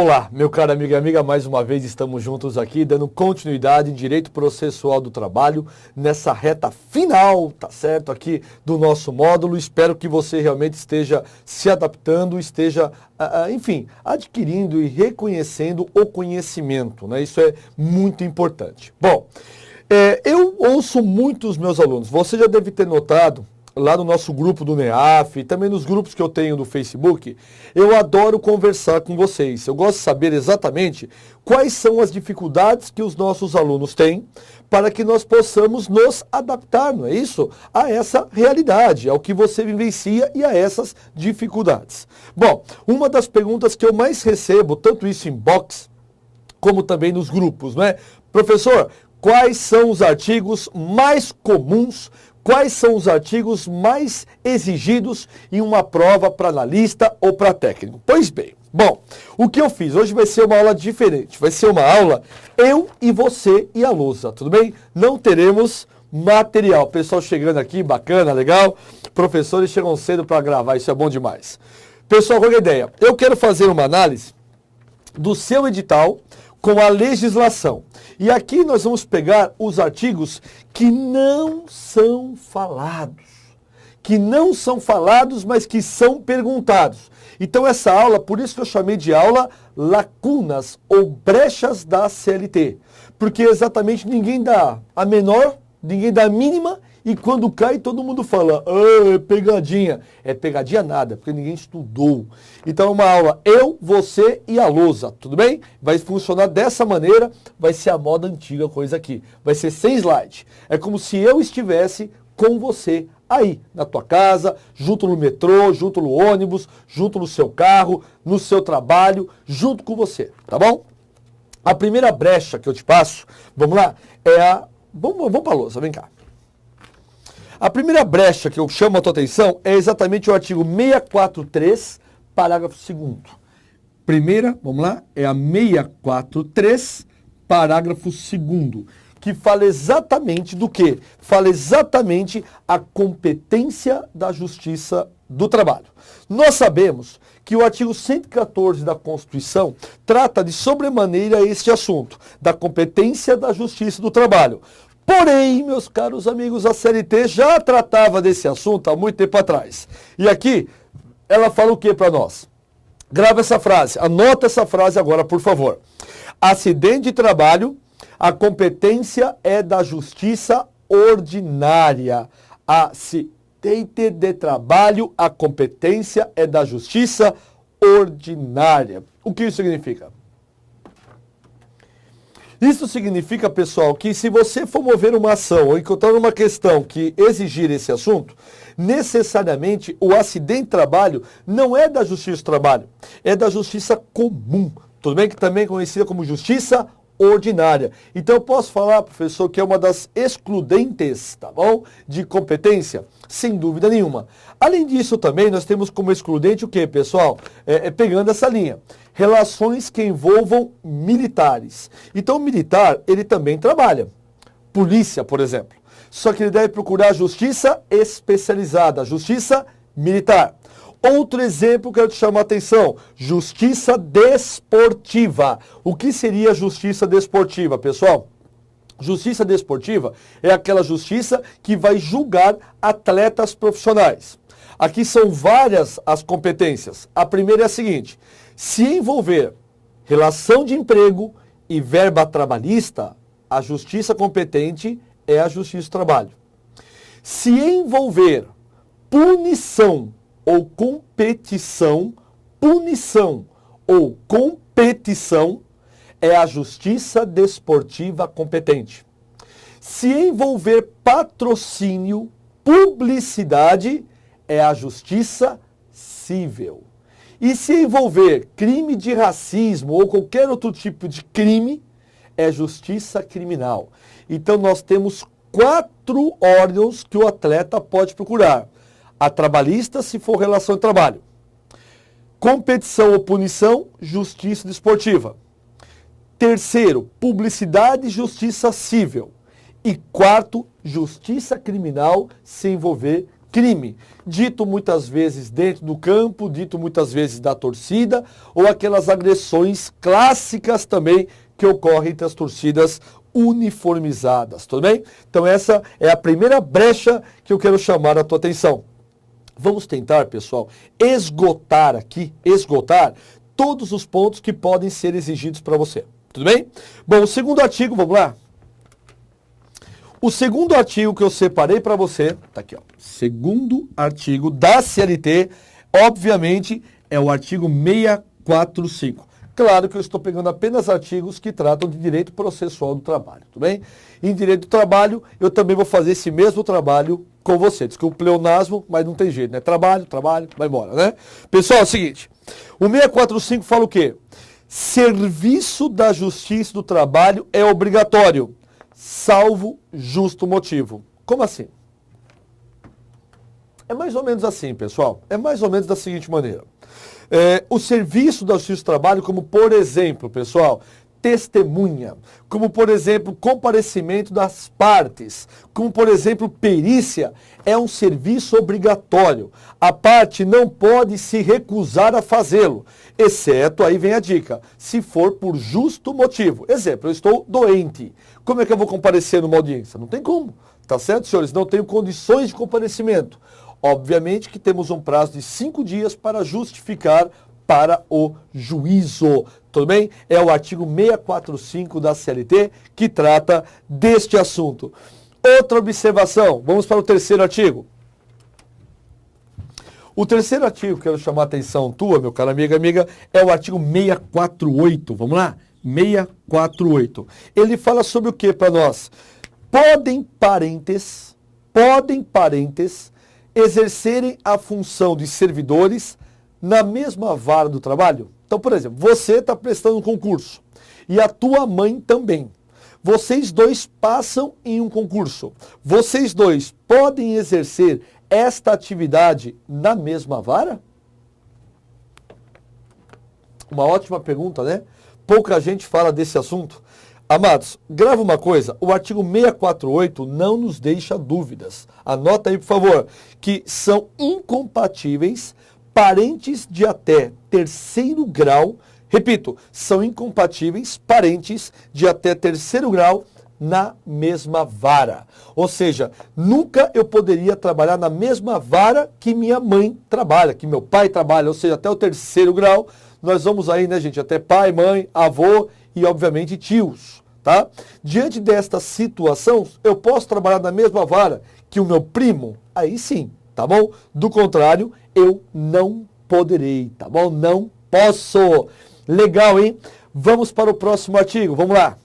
Olá, meu caro amigo e amiga, mais uma vez estamos juntos aqui, dando continuidade em Direito Processual do Trabalho, nessa reta final, tá certo, aqui do nosso módulo. Espero que você realmente esteja se adaptando, esteja, enfim, adquirindo e reconhecendo o conhecimento, né? Isso é muito importante. Bom, eu ouço muitos meus alunos, você já deve ter notado, lá no nosso grupo do NEAF e também nos grupos que eu tenho no Facebook, eu adoro conversar com vocês. Eu gosto de saber exatamente quais são as dificuldades que os nossos alunos têm para que nós possamos nos adaptar, não é isso? A essa realidade, ao que você vivencia e a essas dificuldades. Bom, uma das perguntas que eu mais recebo, tanto isso em box, como também nos grupos, não é? Professor, quais são os artigos mais comuns? Quais são os artigos mais exigidos em uma prova para analista ou para técnico? Pois bem, bom, o que eu fiz? Hoje vai ser uma aula diferente. Vai ser uma aula eu e você e a lousa, tudo bem? Não teremos material. Pessoal chegando aqui, bacana, legal. Professores chegam cedo para gravar, isso é bom demais. Pessoal, qual é a ideia? Eu quero fazer uma análise do seu edital com a legislação. E aqui nós vamos pegar os artigos que não são falados. Que não são falados, mas que são perguntados. Então essa aula, por isso que eu chamei de aula lacunas ou brechas da CLT. Porque exatamente ninguém dá a menor, ninguém dá a mínima, e quando cai todo mundo fala, é pegadinha. É pegadinha nada, porque ninguém estudou. Então é uma aula eu, você e a lousa, tudo bem? Vai funcionar dessa maneira, vai ser a moda antiga coisa aqui. Vai ser sem slide. É como se eu estivesse com você aí, na tua casa, junto no metrô, junto no ônibus, junto no seu carro, no seu trabalho, junto com você, tá bom? A primeira brecha que eu te passo, vamos lá, é a... Vamos para a lousa, vem cá. A primeira brecha que eu chamo a tua atenção é exatamente o artigo 643, parágrafo 2º. Primeira, vamos lá, é a 643, parágrafo 2º, que fala exatamente do quê? Fala exatamente a competência da Justiça do Trabalho. Nós sabemos que o artigo 114 da Constituição trata de sobremaneira este assunto, da competência da Justiça do Trabalho. Porém, meus caros amigos, a CLT já tratava desse assunto há muito tempo atrás. E aqui, ela fala o que para nós? Grava essa frase, anota essa frase agora, por favor. Acidente de trabalho, a competência é da Justiça ordinária. Acidente de trabalho, a competência é da Justiça ordinária. O que isso significa? Isso significa, pessoal, que se você for mover uma ação ou encontrar uma questão que exigir esse assunto, necessariamente o acidente de trabalho não é da Justiça do Trabalho, é da Justiça comum, tudo bem? Que também é conhecida como Justiça ordinária. Então eu posso falar, professor, que é uma das excludentes, tá bom? De competência, sem dúvida nenhuma. Além disso também, nós temos como excludente o que, pessoal? Pegando essa linha. Relações que envolvam militares. Então o militar, ele também trabalha. Polícia, por exemplo. Só que ele deve procurar a justiça especializada, a justiça militar. Outro exemplo que eu te chamo a atenção, justiça desportiva. O que seria justiça desportiva, pessoal? Justiça desportiva é aquela justiça que vai julgar atletas profissionais. Aqui são várias as competências. A primeira é a seguinte, se envolver relação de emprego e verba trabalhista, a justiça competente é a Justiça do Trabalho. Se envolver punição ou competição, punição ou competição, é a Justiça Desportiva competente. Se envolver patrocínio, publicidade, é a Justiça Civil. E se envolver crime de racismo ou qualquer outro tipo de crime, é Justiça Criminal. Então nós temos 4 órgãos que o atleta pode procurar. A trabalhista, se for relação de trabalho. Competição ou punição, Justiça Desportiva. Terceiro, publicidade e justiça civil. E quarto, justiça criminal se envolver crime, dito muitas vezes dentro do campo, dito muitas vezes da torcida, ou aquelas agressões clássicas também que ocorrem entre as torcidas uniformizadas, tudo bem? Então essa é a primeira brecha que eu quero chamar a tua atenção. Vamos tentar, pessoal, esgotar todos os pontos que podem ser exigidos para você, tudo bem? Bom, o segundo artigo, vamos lá? O segundo artigo que eu separei para você, tá aqui, ó. Segundo artigo da CLT, obviamente, é o artigo 645. Claro que eu estou pegando apenas artigos que tratam de direito processual do trabalho, tudo bem? Em direito do trabalho, eu também vou fazer esse mesmo trabalho com você. Desculpa o pleonasmo, mas não tem jeito, né? Trabalho, vai embora, né? Pessoal, é o seguinte, o 645 fala o quê? Serviço da Justiça do Trabalho é obrigatório, salvo justo motivo. Como assim? É mais ou menos assim, pessoal. É mais ou menos da seguinte maneira. O serviço da Justiça do Trabalho, como por exemplo, pessoal, testemunha, como por exemplo, comparecimento das partes, como por exemplo, perícia, é um serviço obrigatório. A parte não pode se recusar a fazê-lo, exceto, aí vem a dica, se for por justo motivo. Exemplo, eu estou doente. Como é que eu vou comparecer numa audiência? Não tem como, tá certo, senhores? Não tenho condições de comparecimento. Obviamente que temos um prazo de 5 dias para justificar para o juízo. Tudo bem? É o artigo 645 da CLT que trata deste assunto. Outra observação, vamos para o terceiro artigo. O terceiro artigo que eu quero chamar a atenção tua, meu caro amiga, é o artigo 648. Vamos lá? 648. Ele fala sobre o que para nós? Podem parentes exercerem a função de servidores na mesma vara do trabalho? Então, por exemplo, você está prestando um concurso e a tua mãe também. Vocês dois passam em um concurso. Vocês dois podem exercer esta atividade na mesma vara? Uma ótima pergunta, né? Pouca gente fala desse assunto. Amados, grava uma coisa, o artigo 648 não nos deixa dúvidas. Anota aí, por favor, que são incompatíveis parentes de até terceiro grau, repito, são incompatíveis parentes de até terceiro grau na mesma vara. Ou seja, nunca eu poderia trabalhar na mesma vara que minha mãe trabalha, que meu pai trabalha, ou seja, até o terceiro grau, nós vamos aí, né, gente, até pai, mãe, avô e, obviamente, tios, tá? Diante desta situação, eu posso trabalhar na mesma vara que o meu primo? Aí sim, tá bom? Do contrário, eu não poderei, tá bom? Não posso. Legal, hein? Vamos para o próximo artigo, vamos lá.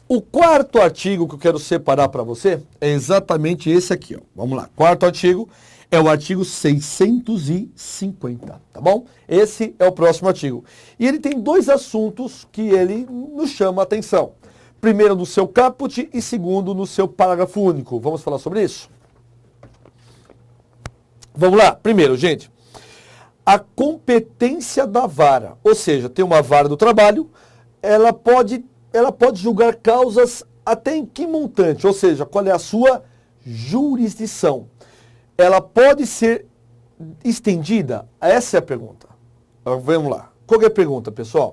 O quarto artigo que eu quero separar para você é exatamente esse aqui, ó. Vamos lá, quarto artigo é o artigo 650, tá bom? Esse é o próximo artigo. E ele tem dois assuntos que ele nos chama a atenção. Primeiro no seu caput e segundo no seu parágrafo único. Vamos falar sobre isso? Vamos lá. Primeiro, gente, a competência da vara. Ou seja, tem uma vara do trabalho, ela pode julgar causas até em que montante? Ou seja, qual é a sua jurisdição? Ela pode ser estendida? Essa é a pergunta. Vamos lá. Qual é a pergunta, pessoal?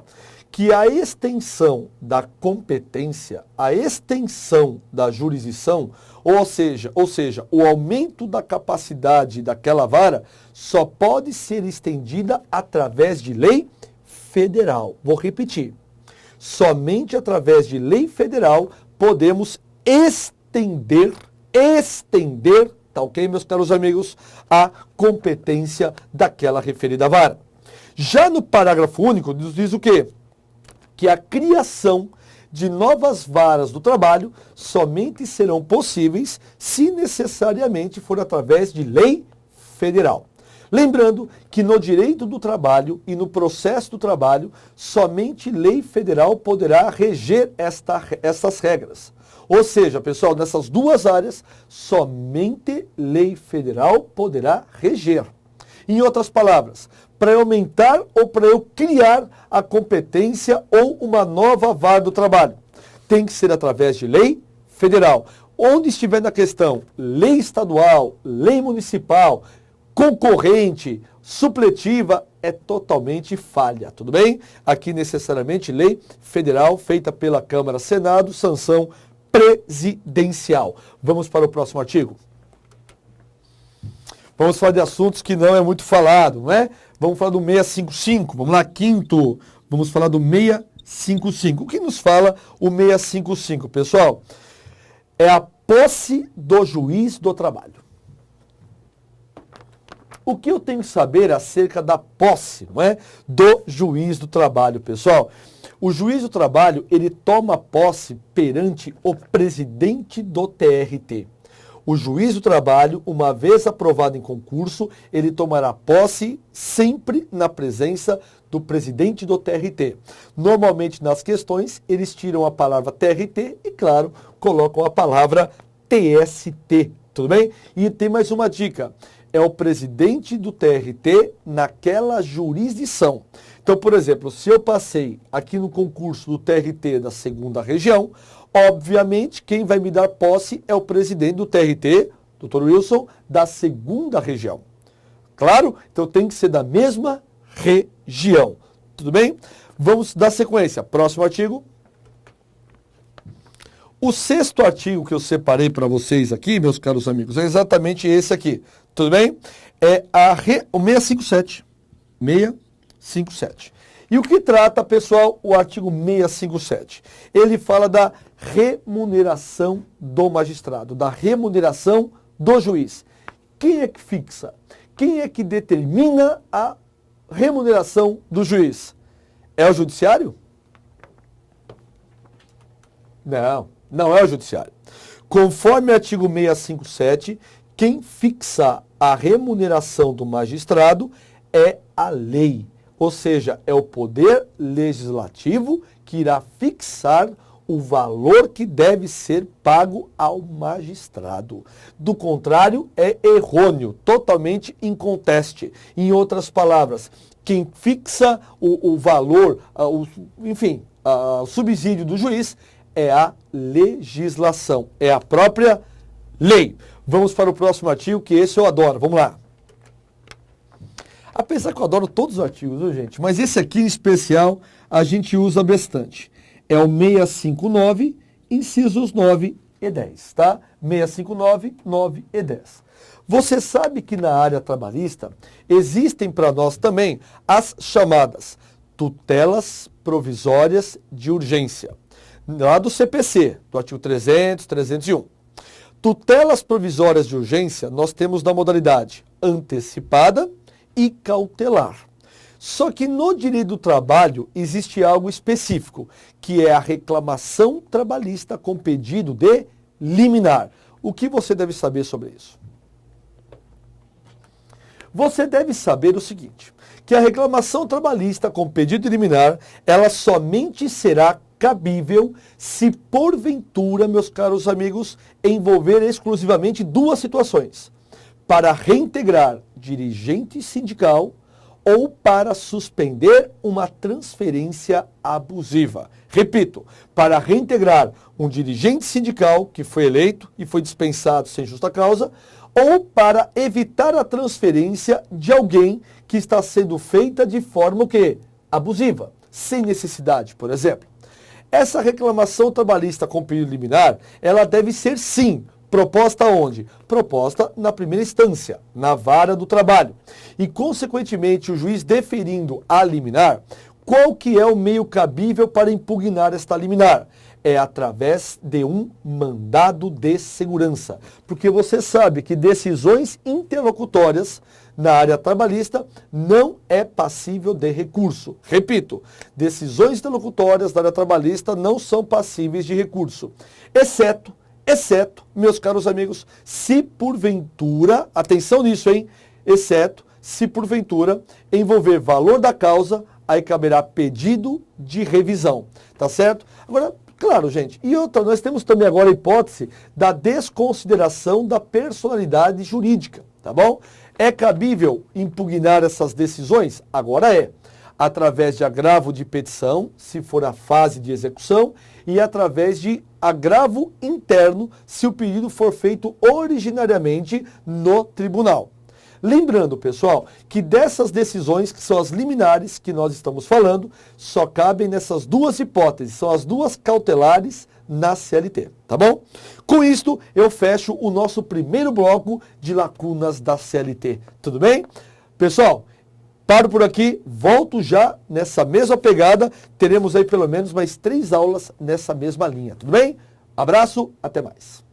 Que a extensão da competência, a extensão da jurisdição, ou seja, o aumento da capacidade daquela vara só pode ser estendida através de lei federal. Vou repetir. Somente através de lei federal podemos estender, tá ok, meus caros amigos, a competência daquela referida vara. Já no parágrafo único, nos diz o quê? Que a criação de novas varas do trabalho somente serão possíveis se necessariamente for através de lei federal. Lembrando que no direito do trabalho e no processo do trabalho, somente lei federal poderá reger essas regras. Ou seja, pessoal, nessas duas áreas, somente lei federal poderá reger. Em outras palavras, para eu aumentar ou para eu criar a competência ou uma nova vara do trabalho, tem que ser através de lei federal. onde estiver na questão lei estadual, lei municipal, concorrente, supletiva, é totalmente falha, tudo bem? Aqui necessariamente lei federal feita pela Câmara, Senado, sanção presidencial. Vamos para o próximo artigo. Vamos falar de assuntos que não é muito falado, não é? Vamos falar do 655, vamos lá, quinto. Vamos falar do 655. O que nos fala o 655, pessoal? É a posse do juiz do trabalho. O que eu tenho que saber acerca da posse, não é? Do juiz do trabalho, pessoal? O juiz do trabalho, ele toma posse perante o presidente do TRT. O juiz do trabalho, uma vez aprovado em concurso, ele tomará posse sempre na presença do presidente do TRT. Normalmente, nas questões, eles tiram a palavra TRT e, claro, colocam a palavra TST, tudo bem? E tem mais uma dica. É o presidente do TRT naquela jurisdição. Então, por exemplo, se eu passei aqui no concurso do TRT da segunda região, obviamente quem vai me dar posse é o presidente do TRT, Dr. Wilson, da segunda região. Claro? Então tem que ser da mesma região. Tudo bem? Vamos dar sequência. Próximo artigo. O sexto artigo que eu separei para vocês aqui, meus caros amigos, é exatamente esse aqui. Tudo bem? É o 657. 657. E o que trata, pessoal, o artigo 657? Ele fala da remuneração do magistrado, da remuneração do juiz. Quem é que fixa? Quem é que determina a remuneração do juiz? É o judiciário? Não, não é o judiciário. Conforme o artigo 657, quem fixa a remuneração do magistrado é a lei. Ou seja, é o poder legislativo que irá fixar o valor que deve ser pago ao magistrado. Do contrário, é errôneo, totalmente inconteste. Em outras palavras, quem fixa o valor, o subsídio do juiz é a legislação, é a própria lei. Vamos para o próximo artigo, que esse eu adoro. Vamos lá. Apesar que eu adoro todos os artigos, viu, gente? Mas esse aqui em especial a gente usa bastante. É o 659, incisos 9 e 10, tá? 659, 9 e 10. Você sabe que na área trabalhista existem para nós também as chamadas tutelas provisórias de urgência. Lá do CPC, do artigo 300, 301. Tutelas provisórias de urgência nós temos na modalidade antecipada e cautelar. Só que no direito do trabalho existe algo específico, que é a reclamação trabalhista com pedido de liminar. O que você deve saber sobre isso? Você deve saber o seguinte, que a reclamação trabalhista com pedido de liminar, ela somente será cabível se porventura, meus caros amigos, envolver exclusivamente duas situações: para reintegrar dirigente sindical ou para suspender uma transferência abusiva. Repito, para reintegrar um dirigente sindical que foi eleito e foi dispensado sem justa causa, ou para evitar a transferência de alguém que está sendo feita de forma o quê? Abusiva, sem necessidade, por exemplo. Essa reclamação trabalhista com pedido liminar, ela deve ser sim proposta onde? Proposta na primeira instância, na vara do trabalho. E, consequentemente, o juiz deferindo a liminar, qual que é o meio cabível para impugnar esta liminar? É através de um mandado de segurança. Porque você sabe que decisões interlocutórias na área trabalhista não é passível de recurso. Repito, decisões interlocutórias da área trabalhista não são passíveis de recurso, exceto, meus caros amigos, se porventura, atenção nisso, hein? Exceto se porventura envolver valor da causa, aí caberá pedido de revisão, tá certo? Agora, claro, gente, e outra, nós temos também agora a hipótese da desconsideração da personalidade jurídica, tá bom? É cabível impugnar essas decisões? Agora é. Através de agravo de petição, se for a fase de execução, e através de agravo interno se o pedido for feito originariamente no tribunal. Lembrando, pessoal, que dessas decisões, que são as liminares que nós estamos falando, só cabem nessas duas hipóteses, são as duas cautelares na CLT, tá bom? Com isto, eu fecho o nosso primeiro bloco de lacunas da CLT, tudo bem? Pessoal, paro por aqui, volto já nessa mesma pegada, teremos aí pelo menos mais 3 aulas nessa mesma linha, tudo bem? Abraço, até mais.